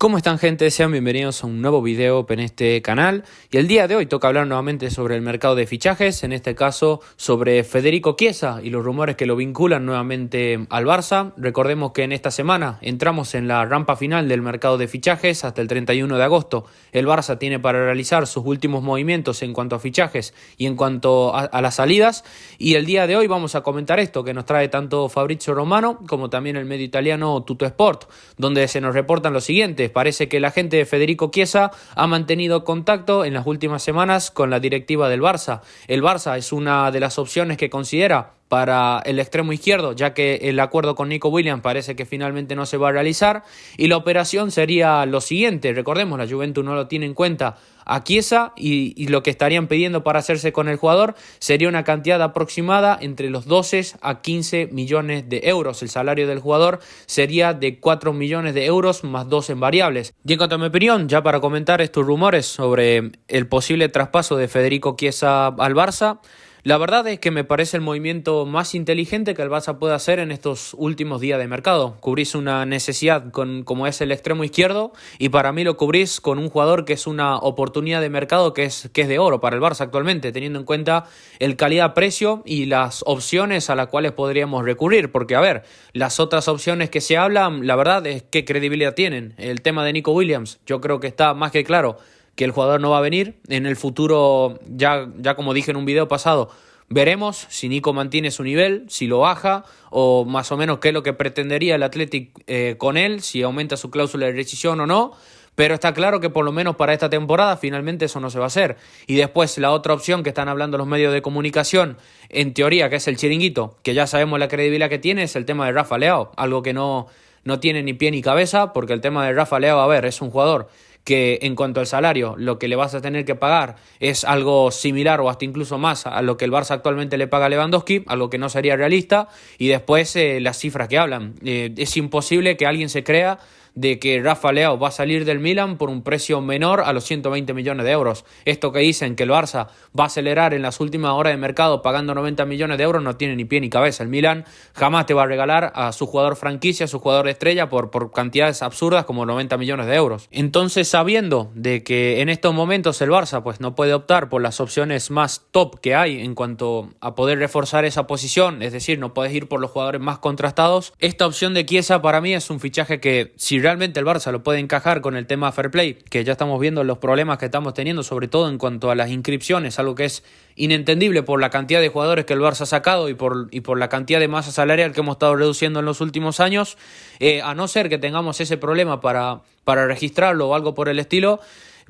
¿Cómo están, gente? Sean bienvenidos a un nuevo video en este canal. Y el día de hoy toca hablar nuevamente sobre el mercado de fichajes, en este caso sobre Federico Chiesa y los rumores que lo vinculan nuevamente al Barça. Recordemos que en esta semana entramos en la rampa final del mercado de fichajes hasta el 31 de agosto. El Barça tiene para realizar sus últimos movimientos en cuanto a fichajes y en cuanto a las salidas. Y el día de hoy vamos a comentar esto que nos trae tanto Fabrizio Romano como también el medio italiano Tuttosport, donde se nos reportan lo siguiente. Parece que la gente de Federico Chiesa ha mantenido contacto en las últimas semanas con la directiva del Barça. El Barça es una de las opciones que considera para el extremo izquierdo, ya que el acuerdo con Nico Williams parece que finalmente no se va a realizar, y la operación sería lo siguiente. Recordemos, la Juventus no lo tiene en cuenta a Chiesa y lo que estarían pidiendo para hacerse con el jugador sería una cantidad aproximada entre los 12 a 15 millones de euros. El salario del jugador sería de 4 millones de euros más 2 en variables. Y en cuanto a mi opinión, ya para comentar estos rumores sobre el posible traspaso de Federico Chiesa al Barça, la verdad es que me parece el movimiento más inteligente que el Barça puede hacer en estos últimos días de mercado. Cubrís una necesidad como es el extremo izquierdo, y para mí lo cubrís con un jugador que es una oportunidad de mercado que es de oro para el Barça actualmente, teniendo en cuenta el calidad-precio y las opciones a las cuales podríamos recurrir. Porque, a ver, las otras opciones que se hablan, la verdad es qué credibilidad tienen. El tema de Nico Williams, yo creo que está más que claro que el jugador no va a venir. En el futuro, ya como dije en un video pasado, veremos si Nico mantiene su nivel, si lo baja, o más o menos qué es lo que pretendería el Athletic con él, si aumenta su cláusula de rescisión o no. Pero está claro que por lo menos para esta temporada finalmente eso no se va a hacer. Y después la otra opción que están hablando los medios de comunicación, en teoría, que es el chiringuito, que ya sabemos la credibilidad que tiene, es el tema de Rafa Leao. Algo que no tiene ni pie ni cabeza, porque el tema de Rafa Leao, a ver, es un jugador que en cuanto al salario, lo que le vas a tener que pagar es algo similar o hasta incluso más a lo que el Barça actualmente le paga a Lewandowski, algo que no sería realista. Y después las cifras que hablan. Es imposible que alguien se crea de que Rafa Leao va a salir del Milan por un precio menor a los 120 millones de euros. Esto que dicen que el Barça va a acelerar en las últimas horas de mercado pagando 90 millones de euros no tiene ni pie ni cabeza. El Milan jamás te va a regalar a su jugador franquicia, a su jugador estrella por cantidades absurdas como 90 millones de euros. Entonces, sabiendo de que en estos momentos el Barça pues no puede optar por las opciones más top que hay en cuanto a poder reforzar esa posición, es decir, no puedes ir por los jugadores más contrastados, esta opción de Chiesa para mí es un fichaje que, si realmente el Barça lo puede encajar con el tema fair play, que ya estamos viendo los problemas que estamos teniendo, sobre todo en cuanto a las inscripciones, algo que es inentendible por la cantidad de jugadores que el Barça ha sacado y por la cantidad de masa salarial que hemos estado reduciendo en los últimos años, a no ser que tengamos ese problema para registrarlo o algo por el estilo.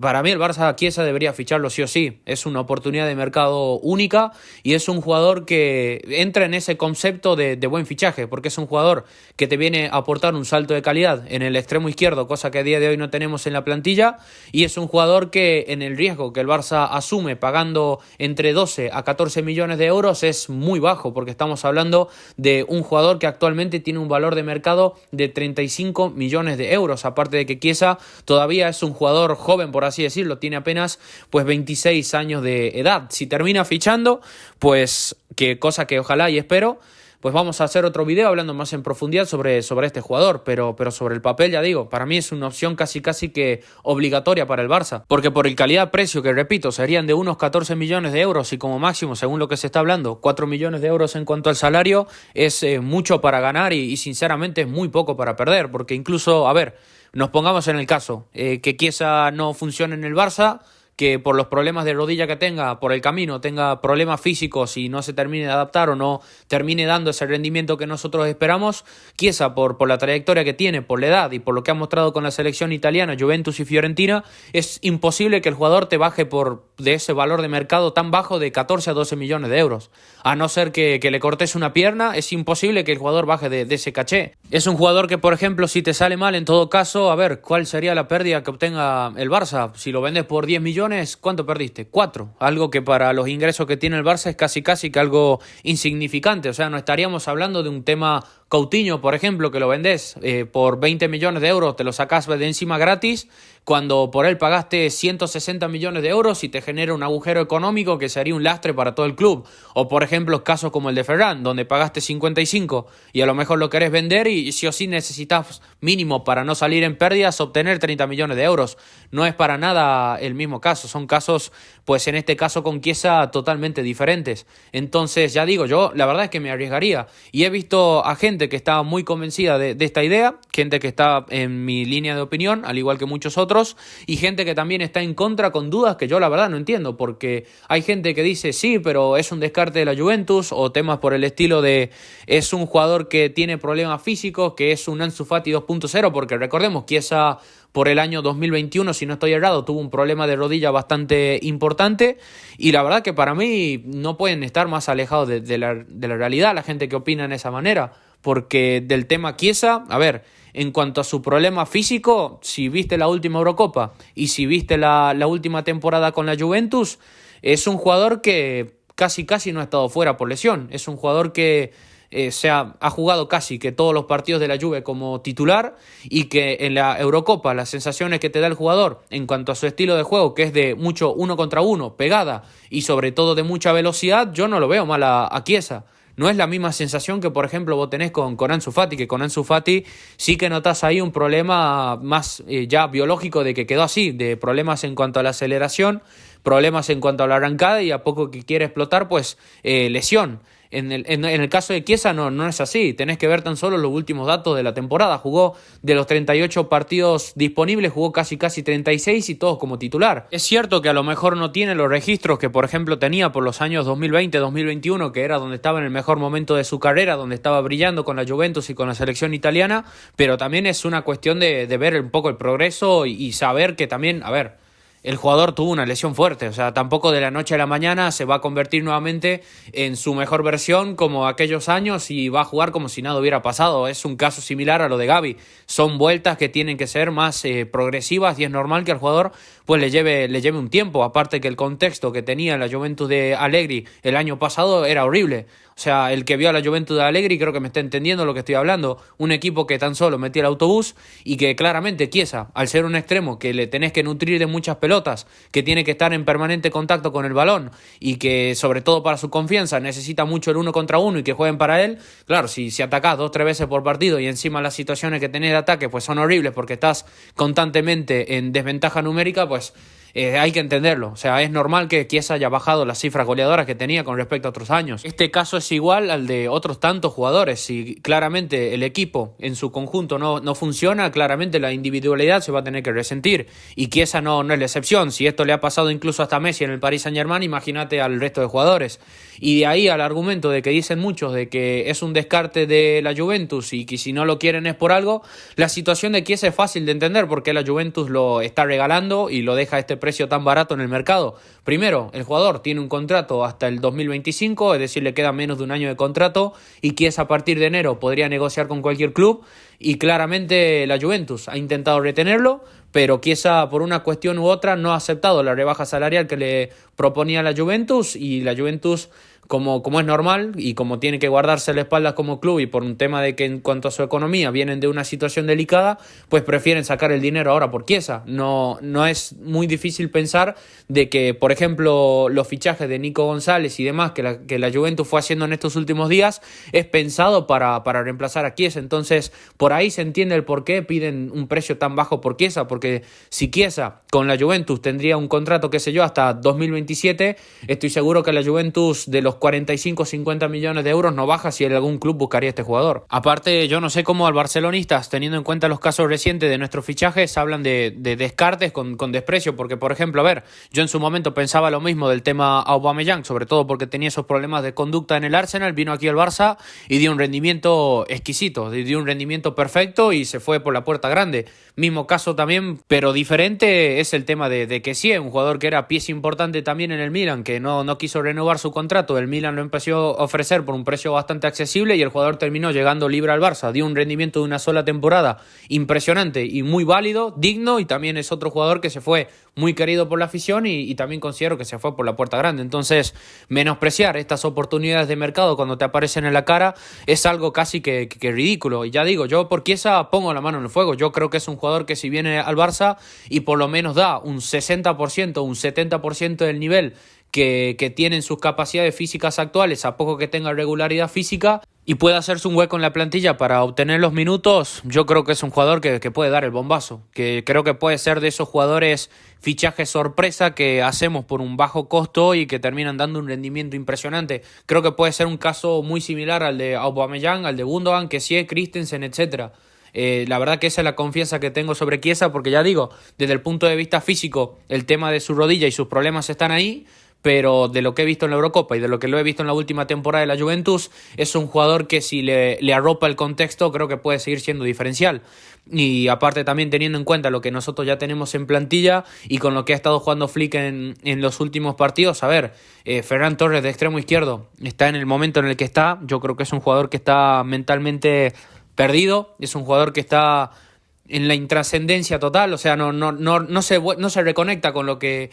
Para mí el Barça Chiesa debería ficharlo sí o sí. Es una oportunidad de mercado única y es un jugador que entra en ese concepto de buen fichaje, porque es un jugador que te viene a aportar un salto de calidad en el extremo izquierdo, cosa que a día de hoy no tenemos en la plantilla, y es un jugador que en el riesgo que el Barça asume pagando entre 12 a 14 millones de euros es muy bajo, porque estamos hablando de un jugador que actualmente tiene un valor de mercado de 35 millones de euros, aparte de que Chiesa todavía es un jugador joven, por así decirlo, tiene apenas 26 años de edad. Si termina fichando, pues que cosa que ojalá y espero, pues vamos a hacer otro video hablando más en profundidad sobre este jugador, pero sobre el papel, ya digo, para mí es una opción casi que obligatoria para el Barça, porque por el calidad-precio, que repito, serían de unos 14 millones de euros y como máximo, según lo que se está hablando, 4 millones de euros en cuanto al salario, es mucho para ganar y sinceramente es muy poco para perder, porque incluso, a ver, nos pongamos en el caso que Chiesa no funcione en el Barça, que por los problemas de rodilla que tenga por el camino, tenga problemas físicos y no se termine de adaptar o no termine dando ese rendimiento que nosotros esperamos. Chiesa, por la trayectoria que tiene, por la edad y por lo que ha mostrado con la selección italiana, Juventus y Fiorentina, es imposible que el jugador te baje de ese valor de mercado tan bajo de 14 a 12 millones de euros. A no ser que le cortes una pierna, es imposible que el jugador baje de ese caché. Es un jugador que, por ejemplo, si te sale mal, en todo caso, a ver, ¿cuál sería la pérdida que obtenga el Barça? Si lo vendes por 10 millones, ¿cuánto perdiste? 4. Algo que para los ingresos que tiene el Barça es casi que algo insignificante. O sea, no estaríamos hablando de un tema Coutinho, por ejemplo, que lo vendés por 20 millones de euros, te lo sacás de encima gratis, cuando por él pagaste 160 millones de euros y te genera un agujero económico que sería un lastre para todo el club. O por ejemplo, casos como el de Ferran, donde pagaste 55 y a lo mejor lo querés vender y sí o sí necesitas mínimo para no salir en pérdidas obtener 30 millones de euros. No es para nada el mismo caso, son casos, pues en este caso con Chiesa, totalmente diferentes. Entonces, ya digo, yo la verdad es que me arriesgaría y he visto a gente que está muy convencida de esta idea, gente que está en mi línea de opinión, al igual que muchos otros, y gente que también está en contra con dudas que yo la verdad no entiendo, porque hay gente que dice sí, pero es un descarte de la Juventus, o temas por el estilo de es un jugador que tiene problemas físicos, que es un Ansu Fati 2.0, porque recordemos que esa por el año 2021, si no estoy errado, tuvo un problema de rodilla bastante importante y la verdad que para mí no pueden estar más alejados de la realidad la gente que opina en esa manera, porque del tema Chiesa, a ver, en cuanto a su problema físico, si viste la última Eurocopa y si viste la última temporada con la Juventus, es un jugador que casi no ha estado fuera por lesión, es un jugador que ha jugado casi que todos los partidos de la Juve como titular y que en la Eurocopa las sensaciones que te da el jugador en cuanto a su estilo de juego, que es de mucho uno contra uno, pegada y sobre todo de mucha velocidad, yo no lo veo mal a Chiesa. No es la misma sensación que, por ejemplo, vos tenés con Ansu Fati, que con Ansu Fati sí que notás ahí un problema más ya biológico de que quedó así, de problemas en cuanto a la aceleración, problemas en cuanto a la arrancada y a poco que quiere explotar, pues lesión. En el caso de Chiesa no es así, tenés que ver tan solo los últimos datos de la temporada. Jugó de los 38 partidos disponibles, jugó casi 36 y todos como titular. Es cierto que a lo mejor no tiene los registros que por ejemplo tenía por los años 2020-2021, que era donde estaba en el mejor momento de su carrera, donde estaba brillando con la Juventus y con la selección italiana, pero también es una cuestión de ver un poco el progreso y saber que también, a ver, el jugador tuvo una lesión fuerte, o sea, tampoco de la noche a la mañana se va a convertir nuevamente en su mejor versión como aquellos años y va a jugar como si nada hubiera pasado. Es un caso similar a lo de Gavi, son vueltas que tienen que ser más progresivas y es normal que al jugador pues le lleve un tiempo, aparte que el contexto que tenía la Juventus de Allegri el año pasado era horrible. O sea, el que vio a la Juventus de Allegri creo que me está entendiendo lo que estoy hablando. Un equipo que tan solo metía el autobús y que claramente Chiesa, al ser un extremo que le tenés que nutrir de muchas pelotas, que tiene que estar en permanente contacto con el balón y que sobre todo para su confianza necesita mucho el uno contra uno y que jueguen para él, claro, si atacás 2-3 veces por partido y encima las situaciones que tenés de ataque pues son horribles porque estás constantemente en desventaja numérica, pues hay que entenderlo. O sea, es normal que Chiesa haya bajado las cifras goleadoras que tenía con respecto a otros años. Este caso es igual al de otros tantos jugadores. Si claramente el equipo en su conjunto no funciona, claramente la individualidad se va a tener que resentir. Y Chiesa no es la excepción. Si esto le ha pasado incluso hasta Messi en el Paris Saint-Germain, imagínate al resto de jugadores. Y de ahí al argumento de que dicen muchos de que es un descarte de la Juventus y que si no lo quieren es por algo, la situación de Chiesa es fácil de entender porque la Juventus lo está regalando y lo deja a este precio tan barato en el mercado. Primero, el jugador tiene un contrato hasta el 2025, es decir, le queda menos de un año de contrato y Chiesa a partir de enero podría negociar con cualquier club y claramente la Juventus ha intentado retenerlo, pero Chiesa por una cuestión u otra no ha aceptado la rebaja salarial que le proponía la Juventus y la Juventus, como es normal y como tiene que guardarse la espalda como club y por un tema de que en cuanto a su economía vienen de una situación delicada, pues prefieren sacar el dinero ahora por Chiesa. No es muy difícil pensar de que, por ejemplo, los fichajes de Nico González y demás que la Juventus fue haciendo en estos últimos días es pensado para reemplazar a Chiesa. Entonces, por ahí se entiende el por qué piden un precio tan bajo por Chiesa, porque si Chiesa con la Juventus tendría un contrato, qué sé yo, hasta 2027, estoy seguro que la Juventus de los 45-50 millones de euros no baja si algún club buscaría este jugador. Aparte, yo no sé cómo al barcelonistas, teniendo en cuenta los casos recientes de nuestros fichajes, hablan de descartes con desprecio, porque por ejemplo, a ver, yo en su momento pensaba lo mismo del tema Aubameyang, sobre todo porque tenía esos problemas de conducta en el Arsenal, vino aquí al Barça y dio un rendimiento exquisito, dio un rendimiento perfecto y se fue por la puerta grande. Mismo caso también, pero diferente, es el tema de que sí, un jugador que era pieza importante también en el Milan, que no quiso renovar su contrato el Milan lo empezó a ofrecer por un precio bastante accesible y el jugador terminó llegando libre al Barça. Dio un rendimiento de una sola temporada impresionante y muy válido, digno, y también es otro jugador que se fue muy querido por la afición y también considero que se fue por la puerta grande. Entonces, menospreciar estas oportunidades de mercado cuando te aparecen en la cara es algo casi que ridículo. Y ya digo, yo por Chiesa pongo la mano en el fuego. Yo creo que es un jugador que si viene al Barça y por lo menos da un 60%, un 70% del nivel que tienen sus capacidades físicas actuales, a poco que tenga regularidad física y pueda hacerse un hueco en la plantilla para obtener los minutos, yo creo que es un jugador que puede dar el bombazo, que creo que puede ser de esos jugadores fichajes sorpresa que hacemos por un bajo costo y que terminan dando un rendimiento impresionante. Creo que puede ser un caso muy similar al de Aubameyang, al de Gundogan, Kessie, Christensen, etcétera. La verdad que esa es la confianza que tengo sobre Chiesa, porque ya digo, desde el punto de vista físico, el tema de su rodilla y sus problemas están ahí, pero de lo que he visto en la Eurocopa y de lo que lo he visto en la última temporada de la Juventus, es un jugador que si le arropa el contexto, creo que puede seguir siendo diferencial. Y aparte también teniendo en cuenta lo que nosotros ya tenemos en plantilla y con lo que ha estado jugando Flick en los últimos partidos, a ver, Ferran Torres de extremo izquierdo está en el momento en el que está. Yo creo que es un jugador que está mentalmente perdido, es un jugador que está en la intrascendencia total, o sea, no se reconecta con lo que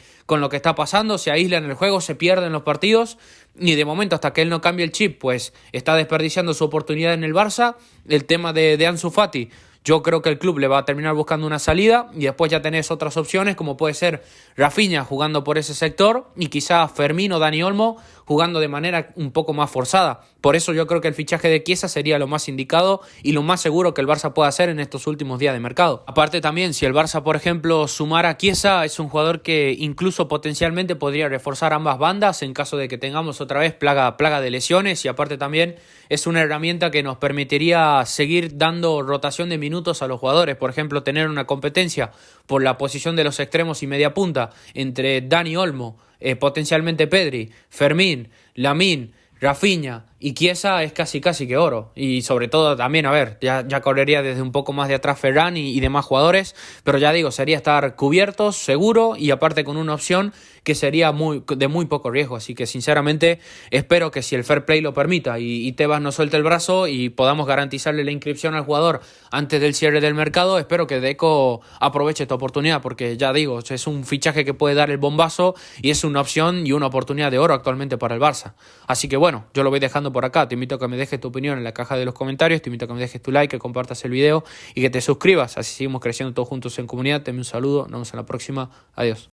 está pasando, se aísla en el juego, se pierde en los partidos y de momento hasta que él no cambie el chip, pues está desperdiciando su oportunidad en el Barça. El tema de Ansu Fati, yo creo que el club le va a terminar buscando una salida y después ya tenés otras opciones como puede ser Rafinha jugando por ese sector y quizás Fermín o Dani Olmo jugando de manera un poco más forzada. Por eso yo creo que el fichaje de Chiesa sería lo más indicado y lo más seguro que el Barça pueda hacer en estos últimos días de mercado. Aparte también, si el Barça, por ejemplo, sumara a Chiesa, es un jugador que incluso potencialmente podría reforzar ambas bandas en caso de que tengamos otra vez plaga de lesiones, y aparte también es una herramienta que nos permitiría seguir dando rotación de minutos a los jugadores. Por ejemplo, tener una competencia por la posición de los extremos y media punta entre Dani Olmo, potencialmente Pedri, Fermín, Lamine, Rafinha y Chiesa es casi que oro. Y sobre todo también, a ver, ya correría desde un poco más de atrás Ferran y demás jugadores, pero ya digo, sería estar cubiertos, seguro, y aparte con una opción que sería de muy poco riesgo. Así que sinceramente espero que si el fair play lo permita y Tebas no suelte el brazo y podamos garantizarle la inscripción al jugador antes del cierre del mercado, espero que Deco aproveche esta oportunidad, porque ya digo, es un fichaje que puede dar el bombazo y es una opción y una oportunidad de oro actualmente para el Barça. Así que bueno, yo lo voy dejando por acá. Te invito a que me dejes tu opinión en la caja de los comentarios, te invito a que me dejes tu like, que compartas el video y que te suscribas, así seguimos creciendo todos juntos en comunidad. Te envío un saludo, nos vemos en la próxima, adiós.